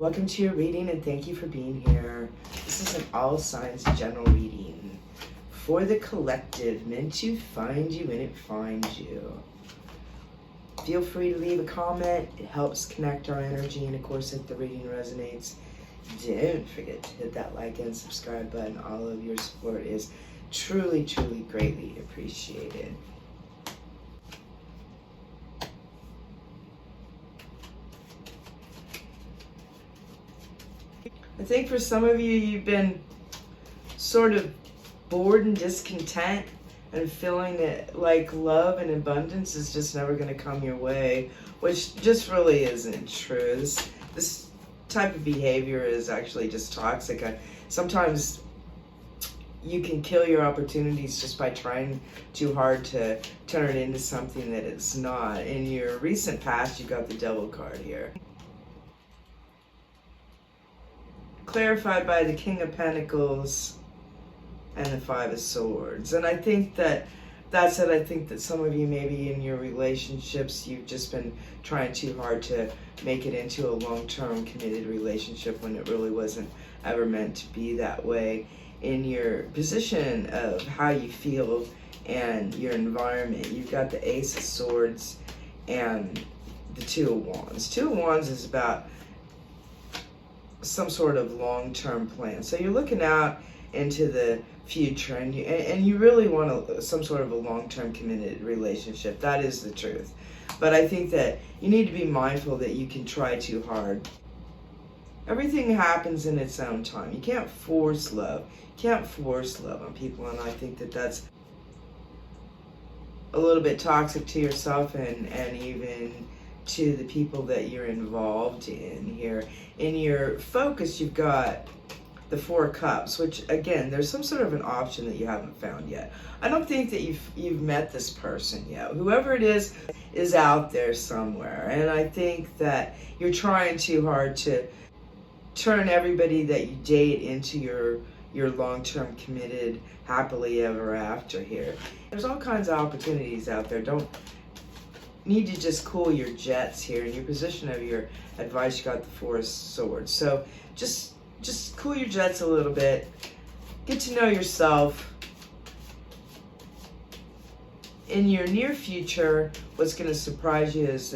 Welcome to your reading and thank you for being here. This is an all signs general reading for the collective, meant to find you when it finds you. Feel free to leave a comment. It helps connect our energy, and of course, if the reading resonates, don't forget to hit that like and subscribe button. All of your support is truly, truly greatly appreciated. I think for some of you, you've been sort of bored and discontent and feeling that like love and abundance is just never going to come your way, which just really isn't true. This type of behavior is actually just toxic. Sometimes you can kill your opportunities just by trying too hard to turn it into something that it's not. In your recent past, you got the Devil card here, clarified by the King of Pentacles and the Five of Swords. And I think that's it. I think that some of you, maybe in your relationships, you've just been trying too hard to make it into a long-term committed relationship when it really wasn't ever meant to be that way. In your position of how you feel and your environment, you've got the Ace of Swords and the Two of Wands. Two of Wands is about some sort of long-term plan. So you're looking out into the future, and you really want some sort of a long-term committed relationship. That is the truth. But I think that you need to be mindful that you can try too hard. Everything happens in its own time. You can't force love. You can't force love on people, and I think that that's a little bit toxic to yourself and even to the people that you're involved in here. In your focus, you've got the Four of Cups, which again, there's some sort of an option that you haven't found yet. I don't think that you've met this person yet. Whoever it is out there somewhere, and I think that you're trying too hard to turn everybody that you date into your long-term committed happily ever after here. There's all kinds of opportunities out there. Don't need to just cool your jets here. In your position of your advice, you got the Four of Swords. So just cool your jets a little bit. Get to know yourself. In your near future, what's going to surprise you is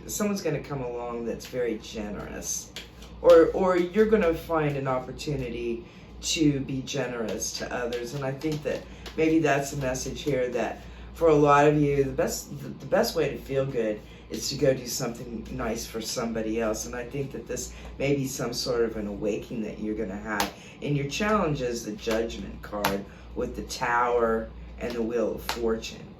someone's going to come along that's very generous, or you're going to find an opportunity to be generous to others. And I think that maybe that's a message here, that for a lot of you, the best way to feel good is to go do something nice for somebody else. And I think that this may be some sort of an awakening that you're going to have. In your challenges, the Judgment card with the Tower and the Wheel of Fortune.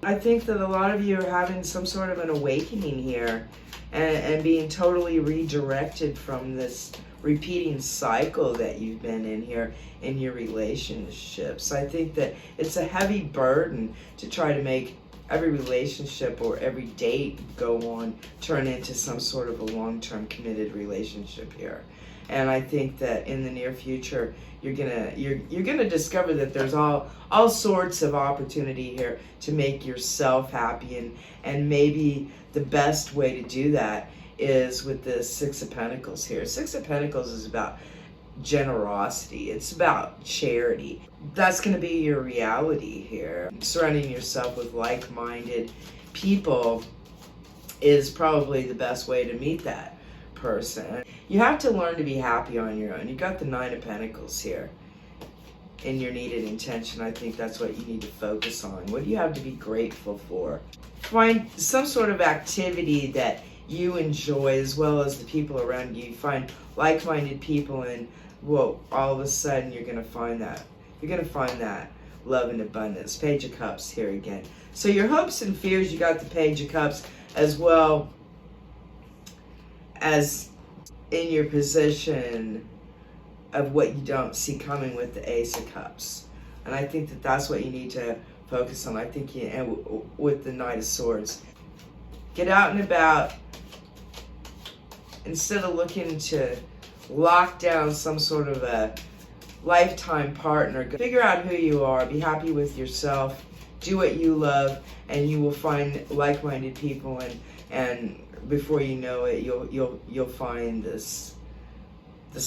I think that a lot of you are having some sort of an awakening here and being totally redirected from this repeating cycle that you've been in here in your relationships. I think that it's a heavy burden to try to make every relationship or every date go on turn into some sort of a long-term committed relationship here. And I think that in the near future, you're gonna discover that there's all sorts of opportunity here to make yourself happy, and maybe the best way to do that is with the Six of Pentacles here. Six of Pentacles is about generosity. It's about charity. That's going to be your reality here. Surrounding yourself with like-minded people is probably the best way to meet that person. You have to learn to be happy on your own. You got the Nine of Pentacles here in your needed intention. I think that's what you need to focus on. What do you have to be grateful for? Find some sort of activity that you enjoy, as well as the people around you. You find like-minded people, and well, all of a sudden you're going to find that love and abundance. Page of Cups here again. So your hopes and fears, you got the Page of Cups, as well as in your position of what you don't see coming with the Ace of Cups. And I think that that's what you need to focus on. I think and with the Knight of Swords, get out and about. Instead of looking to lock down some sort of a lifetime partner, figure out who you are, be happy with yourself, do what you love, and you will find like-minded people and before you know it, you'll find this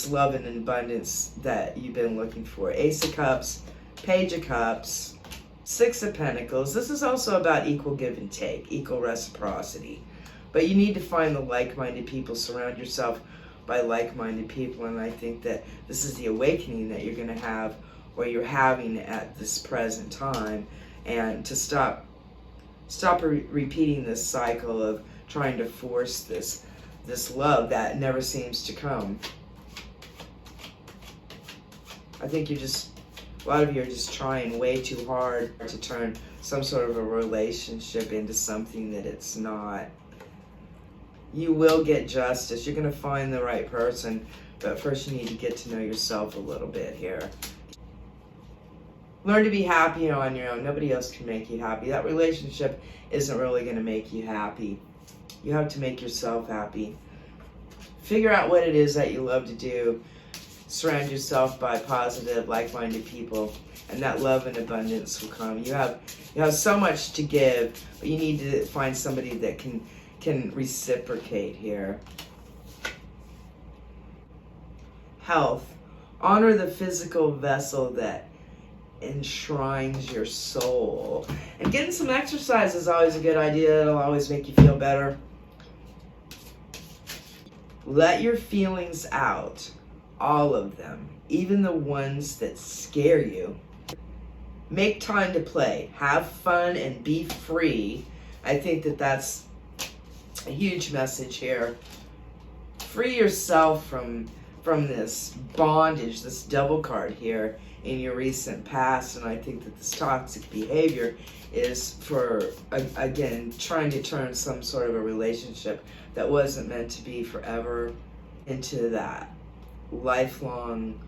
love and abundance that you've been looking for. Ace of Cups, Page of Cups, Six of Pentacles. This is also about equal give and take, equal reciprocity. But you need to find the like-minded people. Surround yourself by like-minded people. And I think that this is the awakening that you're going to have, or you're having at this present time. And to stop repeating this cycle of trying to force this love that never seems to come. I think a lot of you are just trying way too hard to turn some sort of a relationship into something that it's not. You will get justice. You're going to find the right person, but first you need to get to know yourself a little bit here. Learn to be happy on your own. Nobody else can make you happy. That relationship isn't really going to make you happy. You have to make yourself happy. Figure out what it is that you love to do. Surround yourself by positive, like-minded people, and that love and abundance will come. You have so much to give, but you need to find somebody that can reciprocate here. Health. Honor the physical vessel that enshrines your soul. And getting some exercise is always a good idea. It'll always make you feel better. Let your feelings out. All of them, even the ones that scare you. Make time to play, have fun, and be free. I think that that's a huge message here. Free yourself from this bondage, this double card here in your recent past. And I think that this toxic behavior is for, again, trying to turn some sort of a relationship that wasn't meant to be forever into that lifelong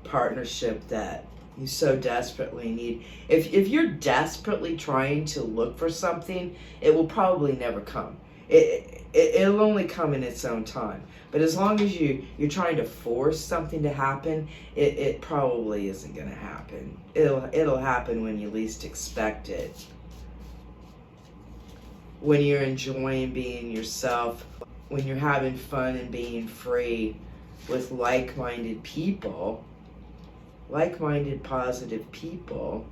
partnership that you so desperately need. If you're desperately trying to look for something, it will probably never come. It'll only come in its own time. But as long as you're trying to force something to happen, it probably isn't going to happen. It'll happen when you least expect it. When you're enjoying being yourself, when you're having fun and being free with like-minded people, like-minded positive people,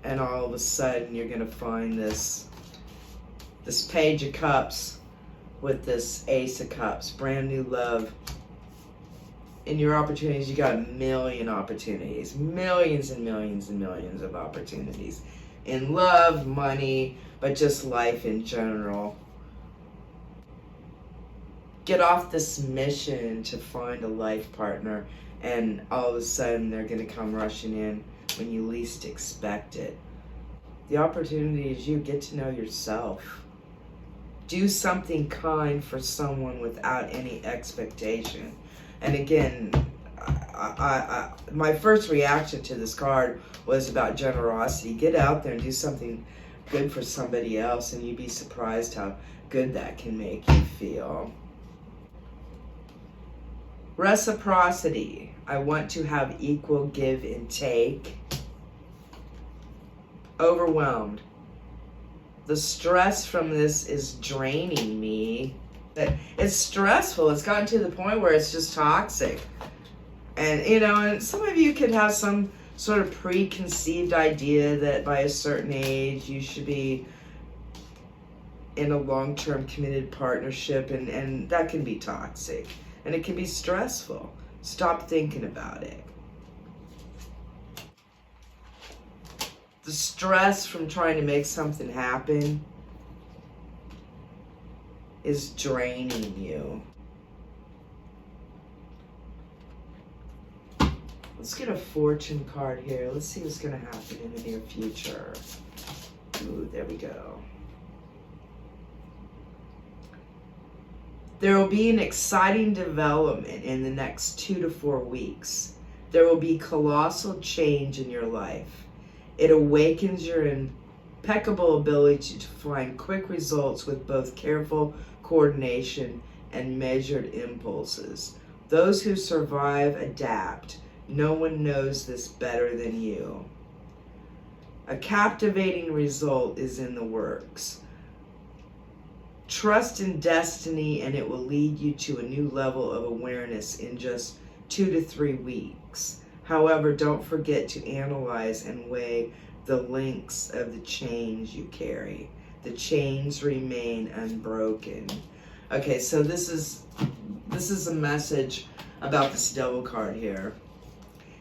and all of a sudden you're going to find this Page of Cups with this Ace of Cups, brand new love. In your opportunities, you got a million opportunities, millions and millions and millions of opportunities in love, money, but just life in general. Get off this mission to find a life partner, and all of a sudden they're going to come rushing in when you least expect it. The opportunity is you get to know yourself. Do something kind for someone without any expectation. And again, my first reaction to this card was about generosity. Get out there and do something good for somebody else, and you'd be surprised how good that can make you feel. Reciprocity. I want to have equal give and take. Overwhelmed. The stress from this is draining me. It's stressful. It's gotten to the point where it's just toxic. And, and some of you could have some sort of preconceived idea that by a certain age you should be in a long-term committed partnership, and that can be toxic. And it can be stressful. Stop thinking about it. The stress from trying to make something happen is draining you. Let's get a fortune card here. Let's see what's going to happen in the near future. Ooh, there we go. There will be an exciting development in the next 2 to 4 weeks. There will be colossal change in your life. It awakens your impeccable ability to find quick results with both careful coordination and measured impulses. Those who survive adapt. No one knows this better than you. A captivating result is in the works. Trust in destiny, and it will lead you to a new level of awareness in just 2 to 3 weeks. However, don't forget to analyze and weigh the links of the chains you carry. The chains remain unbroken. Okay, so this is a message about this Devil card here.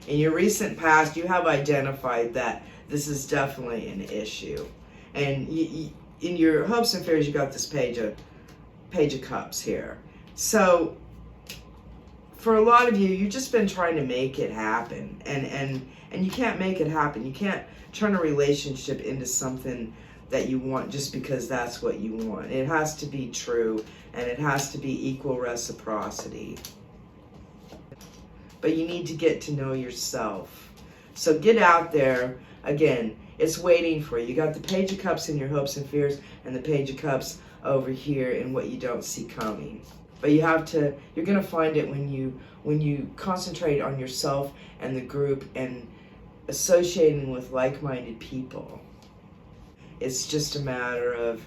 In your recent past, you have identified that this is definitely an issue. And in your hopes and fears, you got this page of cups here. So for a lot of you, you've just been trying to make it happen, and you can't make it happen. You can't turn a relationship into something that you want just because that's what you want. It has to be true, and it has to be equal reciprocity. But you need to get to know yourself. So get out there. Again, it's waiting for you. You got the Page of Cups in your hopes and fears, and the Page of Cups over here in what you don't see coming. But you're going to find it when you concentrate on yourself and the group and associating with like-minded people. It's just a matter of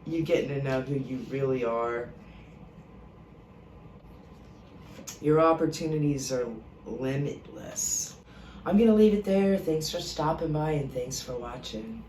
you getting to know who you really are. Your opportunities are limitless. I'm going to leave it there. Thanks for stopping by, and thanks for watching.